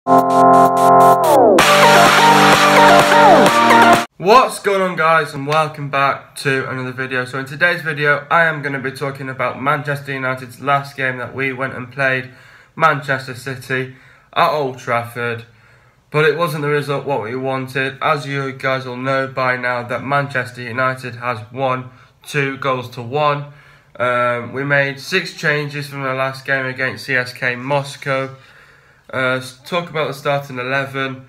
What's going on, guys, and welcome back to another video. So in today's video I am going to be talking about Manchester United's last game that we went and played Manchester City at Old Trafford, but it wasn't the result what we wanted. As you guys will know by now that Manchester United has won 2-1. We made 6 changes from the last game against CSK Moscow. Talk about the starting 11.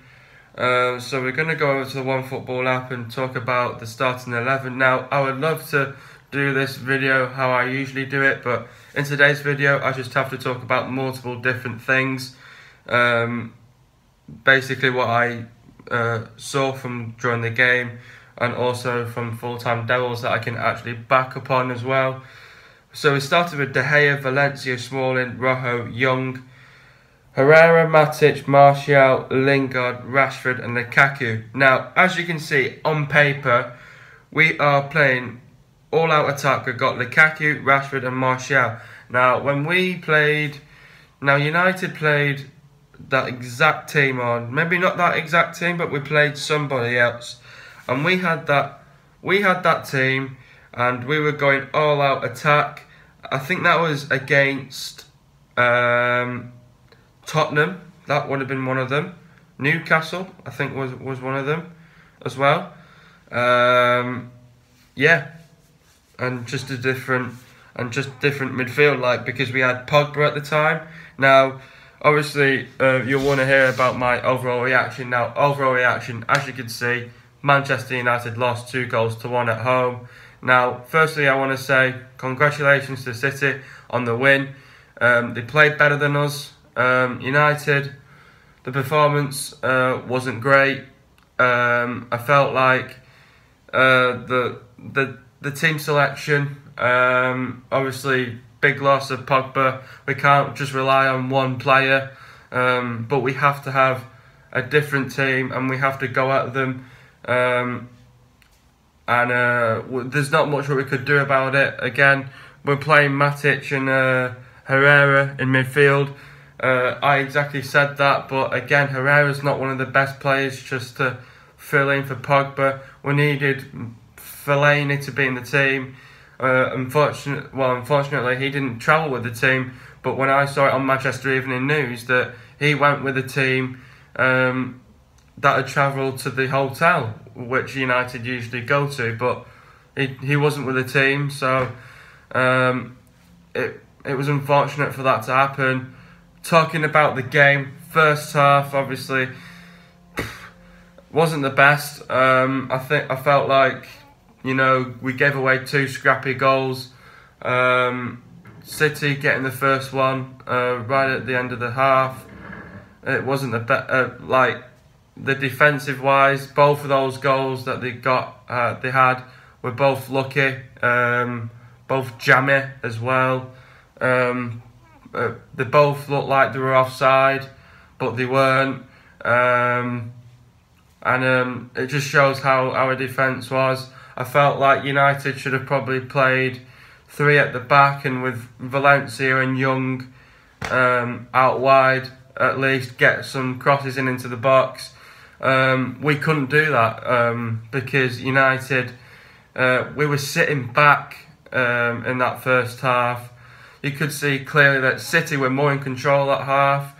So we're going to go over to the OneFootball app and talk about the starting 11. Now, I would love to do this video how I usually do it, but in today's video I just have to talk about multiple different things. Basically what I saw from during the game, and also from full-time Devils that I can actually back up on as well. So we started with De Gea, Valencia, Smalling, Rojo, Young, Herrera, Matic, Martial, Lingard, Rashford and Lukaku. Now, as you can see on paper, we are playing all-out attack. We've got Lukaku, Rashford and Martial. Now, when we played... Now, United played that exact team on... Maybe not that exact team, but we played somebody else. And we had that team, and we were going all-out attack. I think that was against... Tottenham, that would have been one of them. Newcastle, I think was one of them as well. Yeah, and just different midfield, like, because we had Pogba at the time. Now, obviously, you'll want to hear about my overall reaction. Now, overall reaction, as you can see, Manchester United lost 2-1 at home. Now, firstly, I want to say congratulations to City on the win. They played better than us. United, the performance wasn't great. I felt like the team selection, obviously big loss of Pogba. We can't just rely on one player, but we have to have a different team and we have to go at them. There's not much what we could do about it. Again, we're playing Matic and Herrera in midfield. I exactly said that, but again, Herrera's not one of the best players just to fill in for Pogba. We needed Fellaini to be in the team. Unfortunately, he didn't travel with the team, but when I saw it on Manchester Evening News that he went with the team that had travelled to the hotel, which United usually go to, but he wasn't with the team, so it was unfortunate for that to happen. Talking about the game, first half obviously wasn't the best. I felt like, you know, we gave away 2 scrappy goals. City getting the first one right at the end of the half. It wasn't the best. Like, the defensive wise, both of those goals that they had were both lucky. Both jammy as well. They both looked like they were offside, but they weren't. It just shows how our defence was. I felt like United should have probably played 3 at the back, and with Valencia and Young out wide, at least get some crosses into the box. We couldn't do that because United, we were sitting back in that first half. You could see clearly that City were more in control at half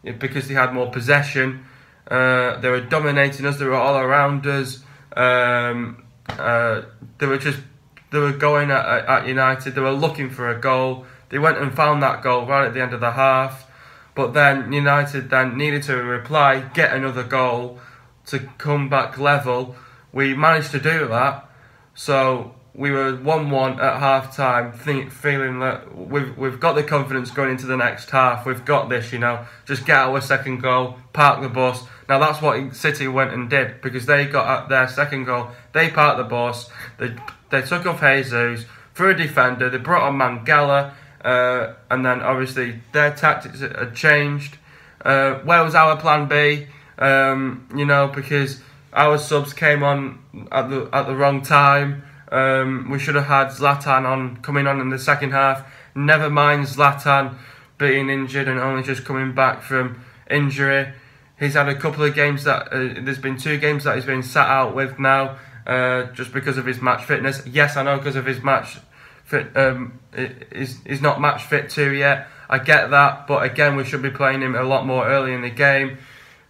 because they had more possession. They were dominating us. They were all around us. They were going at United. They were looking for a goal. They went and found that goal right at the end of the half. But then United then needed to reply, get another goal to come back level. We managed to do that. So we were 1-1 at half-time, feeling that we've got the confidence going into the next half. We've got this, you know. Just get our second goal, park the bus. Now, that's what City went and did, because they got their second goal. They parked the bus. They took off Jesus, threw a defender. They brought on Mangala. And then, obviously, their tactics had changed. Where was our plan B? You know, because our subs came on at the wrong time. We should have had Zlatan coming on in the second half. Never mind Zlatan being injured and only just coming back from injury. He's had a couple of games that there's been 2 games that he's been sat out with now, just because of his match fitness. Yes, I know, because of his match fit, he's not match fit too yet. I get that, but again, we should be playing him a lot more early in the game.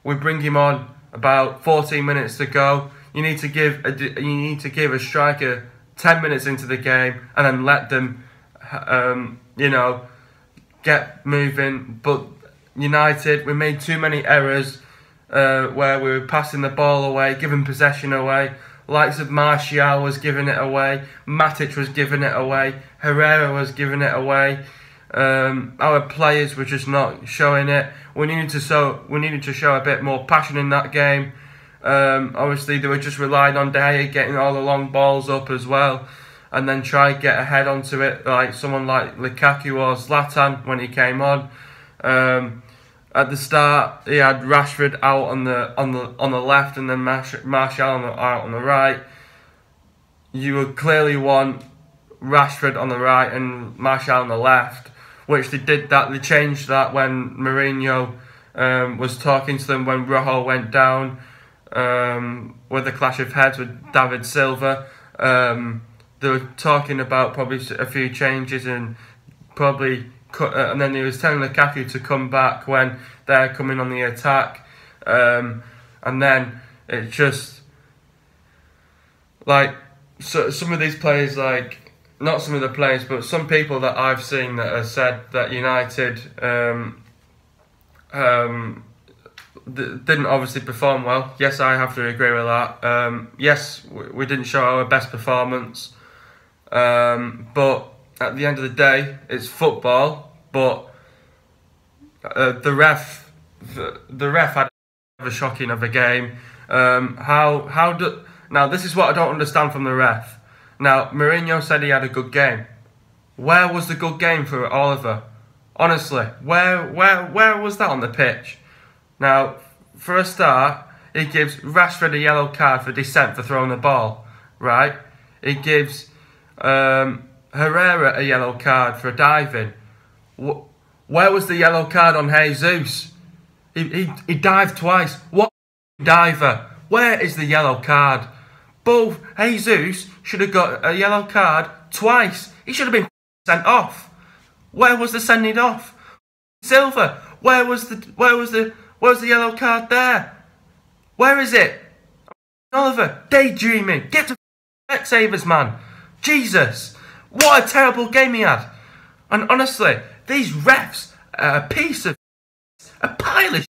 We bring him on about 14 minutes to go. You need to give a striker 10 minutes into the game and then let them, get moving. But United, we made too many errors where we were passing the ball away, giving possession away. Likes of Martial was giving it away, Matic was giving it away, Herrera was giving it away. Our players were just not showing it. We needed to show a bit more passion in that game. Obviously, they were just relying on De Gea getting all the long balls up as well, and then try and get ahead onto it, like someone like Lukaku or Zlatan when he came on. At the start, he had Rashford out on the left, and then Martial out on the right. You would clearly want Rashford on the right and Martial on the left, which they did that. They changed that when Mourinho was talking to them when Rojo went down with a clash of heads with David Silva. They were talking about probably a few changes and probably. And then he was telling Lukaku to come back when they're coming on the attack. And then it just, like, so some of these players, like, not some of the players, but some people that I've seen that have said that United didn't obviously perform well. Yes, I have to agree with that. Yes, we didn't show our best performance. But at the end of the day, it's football. But the ref had a shocking of a game. Now this is what I don't understand from the ref. Now Mourinho said he had a good game. Where was the good game for Oliver? Honestly, where was that on the pitch? Now, for a start, he gives Rashford a yellow card for dissent for throwing the ball, right? He gives Herrera a yellow card for diving. Where was the yellow card on Jesus? He dived twice. What diver? Where is the yellow card? Both Jesus should have got a yellow card twice. He should have been sent off. Where was the sending off? Silva, where was the yellow card there? Where is it? Oliver, daydreaming. Get to Savers, man. Jesus, what a terrible game he had. And honestly, these refs are a pile of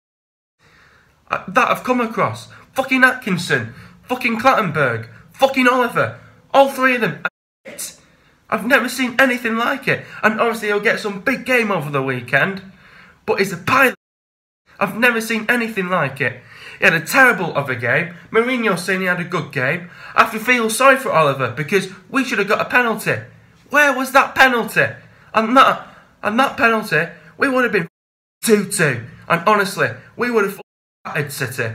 that I've come across. Fucking Atkinson, fucking Clattenburg, fucking Oliver. All 3 of them are shit. I've never seen anything like it. And obviously he'll get some big game over the weekend. But it's a pile of I've never seen anything like it. He had a terrible of a game. Mourinho saying he had a good game. I have to feel sorry for Oliver because we should have got a penalty. Where was that penalty? And that penalty, we would have been 2-2. And honestly, we would have battered City.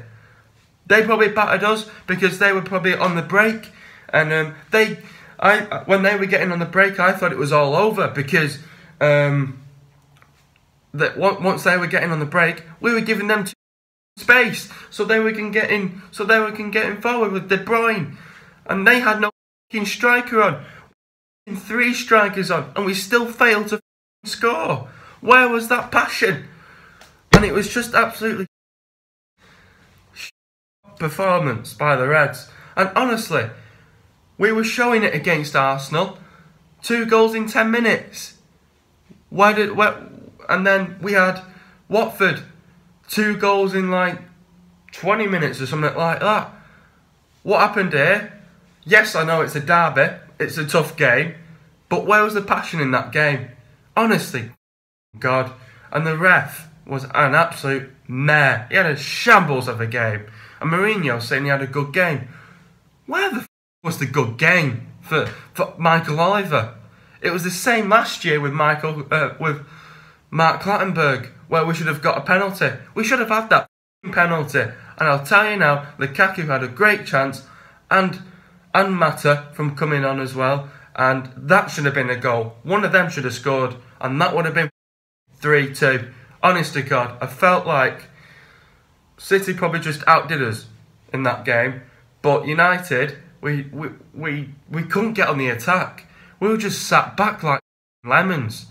They probably battered us because they were probably on the break. And when they were getting on the break, I thought it was all over because once they were getting on the break, we were giving them space so they can get in forward with De Bruyne, and they had no fucking striker on. 3 strikers on, and we still failed to score. Where was that passion? And it was just absolutely performance by the Reds. And honestly, we were showing it against Arsenal. 2 goals in 10 minutes. And then we had Watford, 2 goals in like 20 minutes or something like that. What happened here? Yes, I know it's a derby. It's a tough game. But where was the passion in that game? Honestly, God. And the ref was an absolute mare. He had a shambles of a game. And Mourinho saying he had a good game. Where the was the good game for Michael Oliver? It was the same last year with Mark Clattenburg, where we should have got a penalty. We should have had that penalty. And I'll tell you now, Lukaku had a great chance, and Mata from coming on as well, and that should have been a goal. One of them should have scored, and that would have been 3-2. Honest to God, I felt like City probably just outdid us in that game, but United, we couldn't get on the attack. We were just sat back like lemons.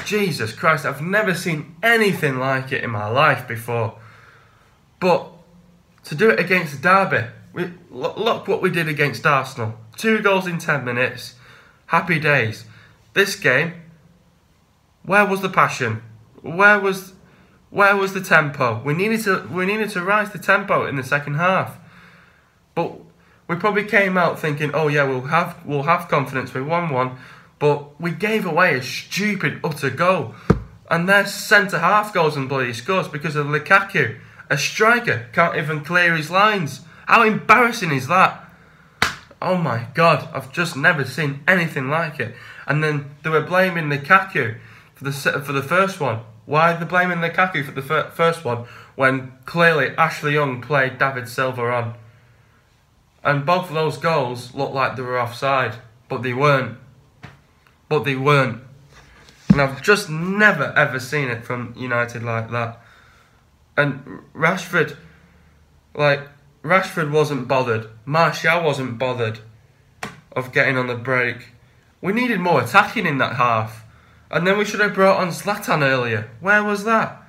Jesus Christ, I've never seen anything like it in my life before. But to do it against Derby, look what we did against Arsenal. 2 goals in 10 minutes. Happy days. This game, where was the passion? Where was the tempo? We needed to rise the tempo in the second half. But we probably came out thinking, oh yeah, we'll have confidence. We won one, but we gave away a stupid utter goal, and their centre half goes and bloody scores because of Lukaku. A striker can't even clear his lines. How embarrassing is that? Oh my God, I've just never seen anything like it. And then they were blaming Lukaku for the first one. Why are they blaming Lukaku for the first one when clearly Ashley Young played David Silva on? And both of those goals looked like they were offside, but they weren't. And I've just never ever seen it from United like that. And Rashford wasn't bothered. Martial wasn't bothered of getting on the break. We needed more attacking in that half. And then we should have brought on Zlatan earlier. Where was that?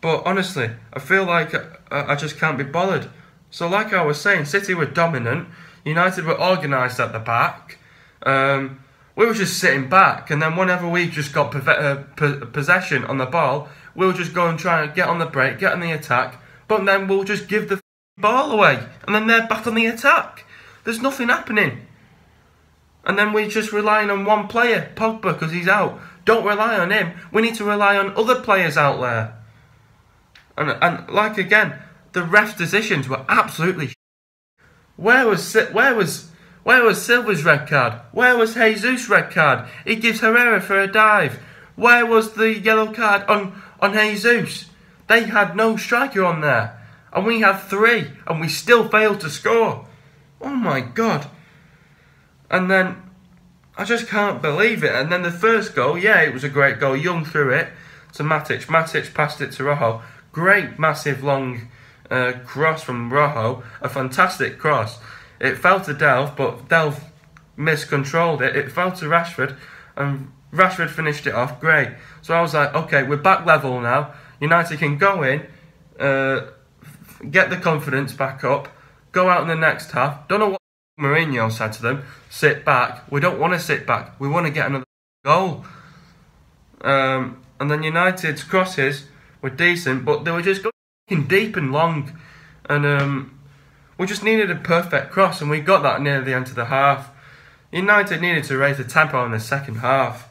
But honestly, I feel like I just can't be bothered. So like I was saying, City were dominant. United were organised at the back. We were just sitting back. And then whenever we just got possession on the ball, we'll just go and try and get on the break, get on the attack. But then we'll just give the ball away. And then they're back on the attack. There's nothing happening. And then we're just relying on one player, Pogba, because he's out. Don't rely on him. We need to rely on other players out there. And like again, the ref's decisions were absolutely. Where was Silva's red card? Where was Jesus' red card? He gives Herrera for a dive. Where was the yellow card on Jesus? They had no striker on there, and we had 3, and we still failed to score. Oh my God. And then, I just can't believe it. And then the first goal, yeah, it was a great goal. Young threw it to Matic. Matic passed it to Rojo. Great, massive, long cross from Rojo. A fantastic cross. It fell to Delph, but Delph miscontrolled it. It fell to Rashford, and Rashford finished it off. Great. So I was like, okay, we're back level now. United can go in, get the confidence back up, go out in the next half. Don't know what Mourinho said to them. Sit back. We don't want to sit back. We want to get another goal. And then United's crosses were decent, but they were just going deep and long. And we just needed a perfect cross, and we got that near the end of the half. United needed to raise the tempo in the second half.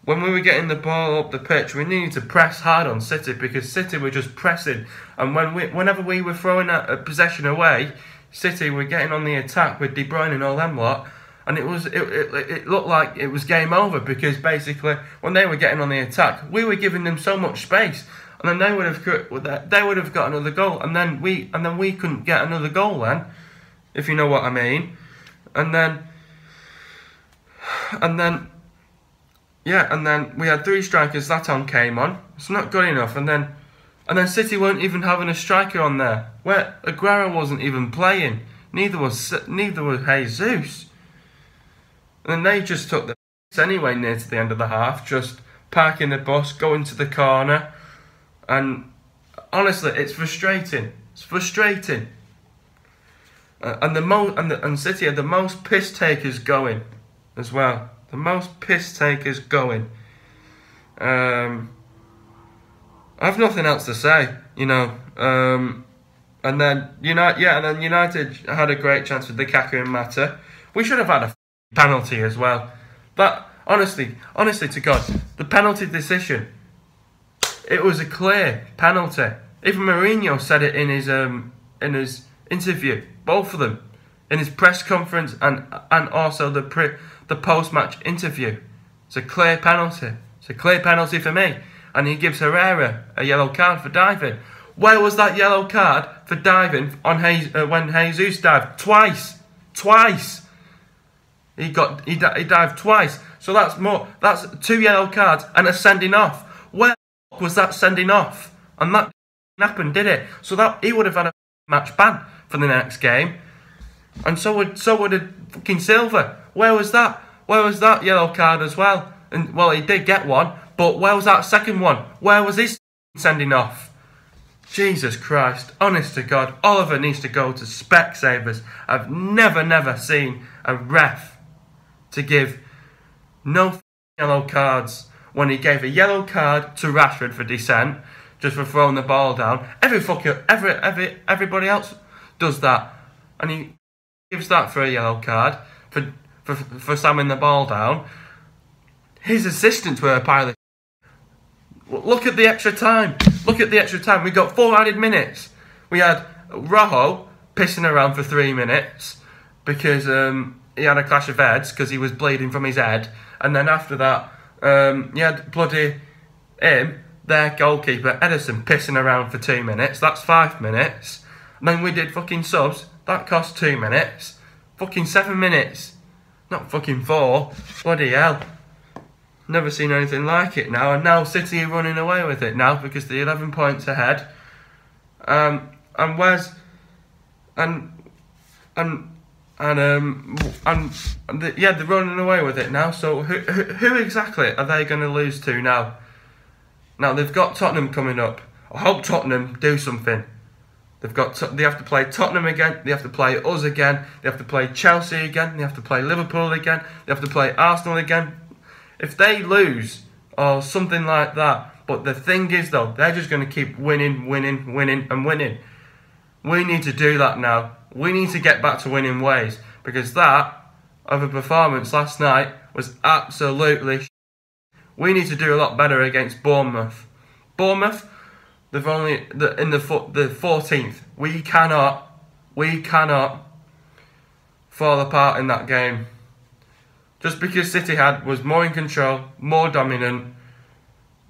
When we were getting the ball up the pitch, we needed to press hard on City, because City were just pressing. And whenever we were throwing a possession away, City were getting on the attack with De Bruyne and all them lot, and it looked like it was game over, because basically when they were getting on the attack, we were giving them so much space, and then they would have got another goal, and then we couldn't get another goal then, if you know what I mean, and then we had 3 strikers. Zlatan came on. It's not good enough, and then City weren't even having a striker on there. Where Aguero wasn't even playing. Neither was Jesus. And then they just took the piss anyway near to the end of the half, just parking the bus, going to the corner, and honestly, it's frustrating. It's frustrating. And City are the most piss takers going as well. The most piss takers going. I have nothing else to say, you know. And then United had a great chance with Lukaku and Mata. We should have had a penalty as well. But honestly to God, the penalty decision, it was a clear penalty. Even Mourinho said it in his interview. Both of them, in his press conference and also the post-match interview. It's a clear penalty. It's a clear penalty for me. And he gives Herrera a yellow card for diving. Where was that yellow card for diving when Jesus dived? Twice. He dived twice. So that's 2 yellow cards and a sending off. Where was that sending off? And that happened, did it? So that he would have had a match ban for the next game, and so would fucking Silva. Where was that? Where was that yellow card as well? And well, he did get one, but where was that second one? Where was his sending off? Jesus Christ, honest to God, Oliver needs to go to Specsavers. I've never seen a ref to give no yellow cards when he gave a yellow card to Rashford for dissent, just for throwing the ball down. Everybody else does that, and he gives that for a yellow card for slamming the ball down. His assistants were a pile of. Look at the extra time. Look at the extra time. We got 4 added minutes. We had Rojo pissing around for 3 minutes because he had a clash of heads because he was bleeding from his head. And then after that, you had bloody him, their goalkeeper, Edison, pissing around for 2 minutes. That's 5 minutes. And then we did fucking subs. That cost 2 minutes. Fucking 7 minutes. Not fucking 4. Bloody hell. Never seen anything like it now, and now City are running away with it now because they're 11 points ahead. And where's they're running away with it now. So who exactly are they going to lose to now? Now they've got Tottenham coming up. I hope Tottenham do something. They have to play Tottenham again. They have to play us again. They have to play Chelsea again. They have to play Liverpool again. They have to play Arsenal again. If they lose or something like that, but the thing is though, they're just going to keep winning. We need to do that now. We need to get back to winning ways, because that of a performance last night was absolutely. We need to do a lot better against Bournemouth. They've only in the 14th. We cannot fall apart in that game. Just because City was more in control, more dominant,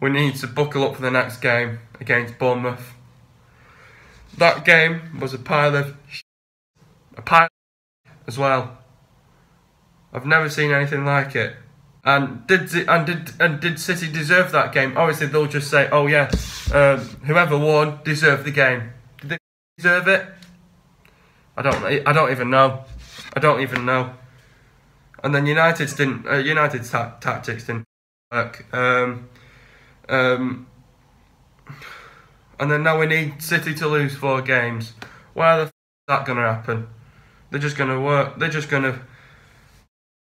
we need to buckle up for the next game against Bournemouth. That game was a pile of as well. I've never seen anything like it. And did City deserve that game? Obviously, they'll just say, "Oh yeah, whoever won deserved the game." Did they deserve it? I don't even know. And then United's tactics didn't work. And then now we need City to lose 4 games. Why the f is that going to happen? They're just going to work. They're just going to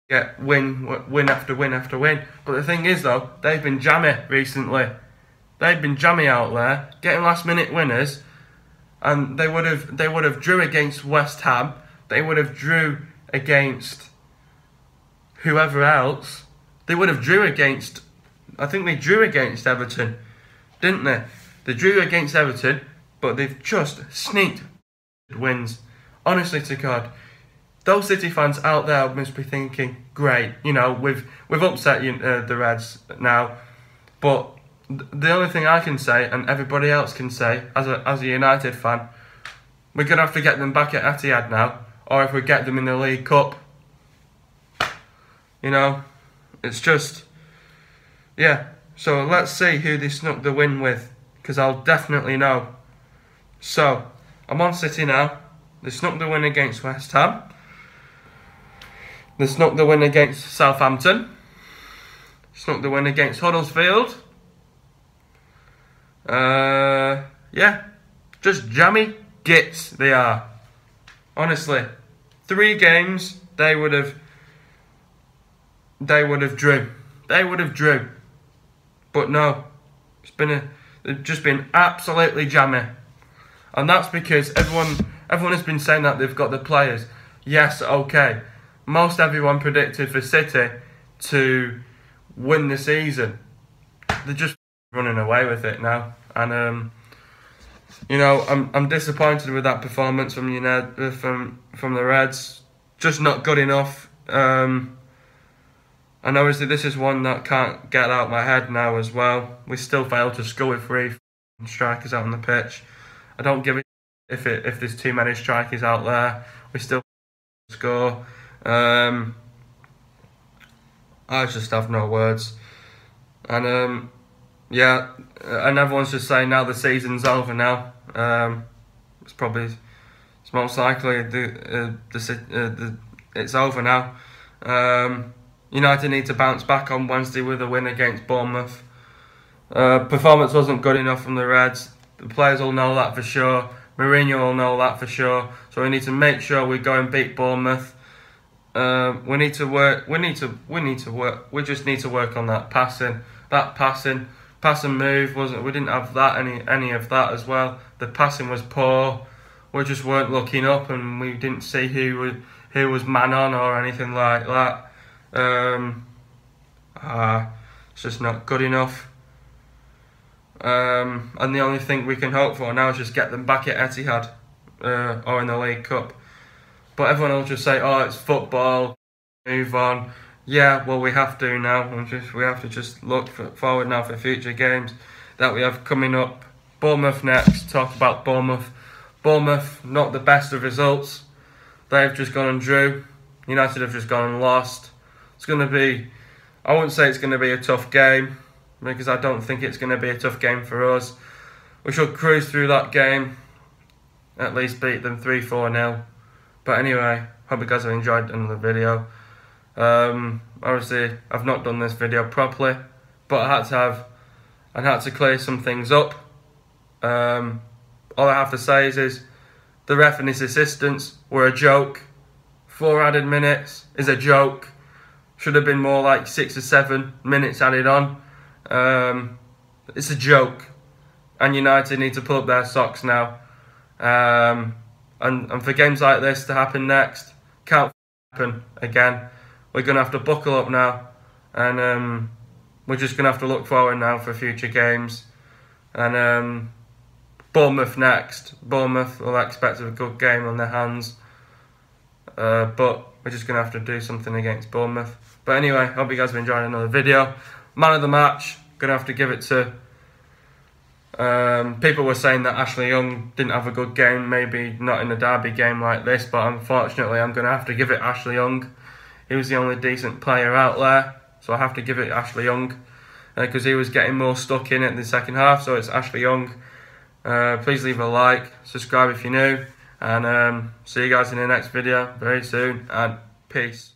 get win after win after win. But the thing is though, they've been jammy recently. They've been jammy out there, getting last minute winners, and they would have drew against West Ham. They would have drew against whoever else. They would have drew against. I think they drew against Everton, didn't they? They drew against Everton, but they've just sneaked wins. Honestly to God. Those City fans out there must be thinking, great, we've upset the Reds now, but the only thing I can say, and everybody else can say, as a United fan, we're going to have to get them back at Etihad now, or if we get them in the League Cup. It's just, yeah. So let's see who they snuck the win with, because I'll definitely know. So, I'm on City now. They snuck the win against West Ham. They snuck the win against Southampton. Snuck the win against Huddersfield. Yeah. Just jammy gits they are. Honestly. 3 games, they would have drew. But no. They've just been absolutely jammy. And that's because everyone has been saying that they've got the players. Yes, okay. Most everyone predicted for City to win the season. They're just running away with it now. And I'm disappointed with that performance from the Reds. Just not good enough. And obviously this is one that can't get out of my head now as well. We still fail to score with 3 strikers out on the pitch. I don't give a if there's too many strikers out there. We still score. I just have no words. And yeah, and everyone's just saying now the season's over now. It's most likely it's over now. United need to bounce back on Wednesday with a win against Bournemouth. Performance wasn't good enough from the Reds. The players will know that for sure. Mourinho will know that for sure. So we need to make sure we go and beat Bournemouth. We need to work. We just need to work on that passing. Pass and move wasn't. We didn't have that any of that as well. The passing was poor. We just weren't looking up, and we didn't see who was man on or anything like that. It's just not good enough. And the only thing we can hope for now is just get them back at Etihad or in the League Cup. But everyone will just say, "Oh, it's football. Move on." Yeah, well, we have to now. We have to just look forward now for future games that we have coming up. Bournemouth next. Talk about Bournemouth. Bournemouth, not the best of results. They've just gone and drew. United have just gone and lost. It's going to be, I wouldn't say it's going to be a tough game, because I don't think it's going to be a tough game for us. We should cruise through that game, at least beat them 3-4-0. But anyway, hope you guys have enjoyed another video. Obviously, I've not done this video properly, but I had to clear some things up. All I have to say is the ref and his assistants were a joke. 4 added minutes is a joke. Should have been more like 6 or 7 minutes added on. It's a joke, and United need to pull up their socks now. And for games like this to happen next, can't happen again. We're going to have to buckle up now, and we're just going to have to look forward now for future games. And Bournemouth next. Bournemouth will expect a good game on their hands, but we're just going to have to do something against Bournemouth. But anyway, hope you guys have enjoyed another video. Man of the match, going to have to give it to... people were saying that Ashley Young didn't have a good game, maybe not in a derby game like this, but unfortunately I'm going to have to give it Ashley Young. He was the only decent player out there, so I have to give it Ashley Young, because he was getting more stuck in it in the second half, so it's Ashley Young. Please leave a like, subscribe if you're new, and see you guys in the next video very soon, and peace.